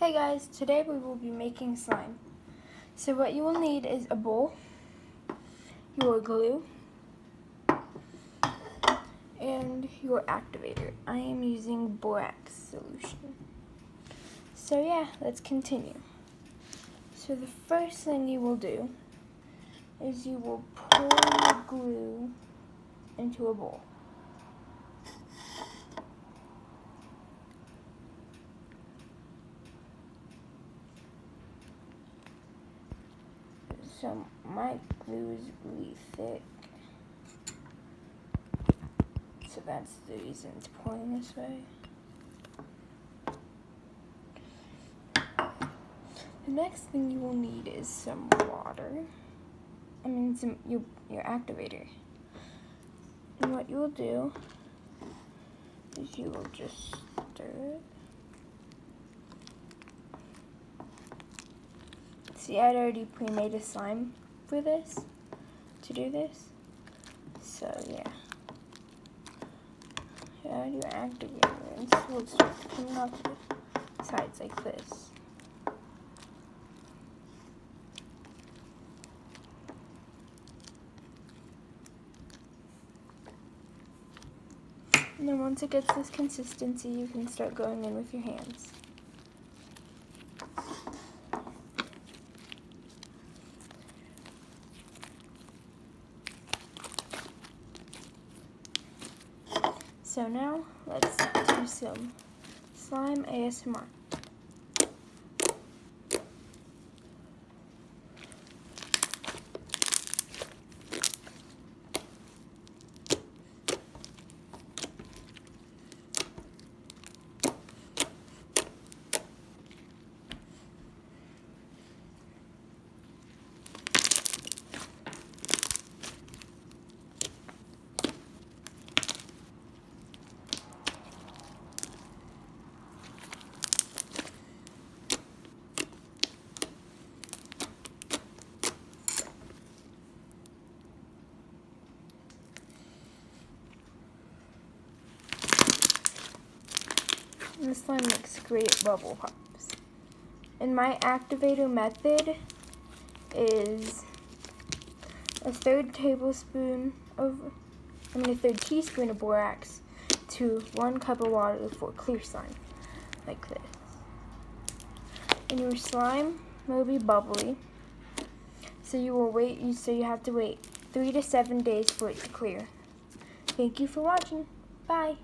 Hey guys, today we will be making slime. So what you will need is a bowl, your glue, and your activator. I am using borax solution. So yeah, let's continue. So the first thing you will do is you will pour your glue into a bowl. So my glue is really thick, so that's the reason it's pouring this way. The next thing you will need is some water. Your activator. And what you will do is you will just stir it. See, I'd already pre-made a slime for this, to do this. So yeah. Add your activator and so it starts coming off the sides like this. And then once it gets this consistency, you can start going in with your hands. So now, let's do some slime ASMR. This slime makes great bubble pops. And my activator method is a third teaspoon of borax to 1 cup of water for clear slime, like this. And your slime will be bubbly, so you have to wait 3 to 7 days for it to clear. Thank you for watching. Bye.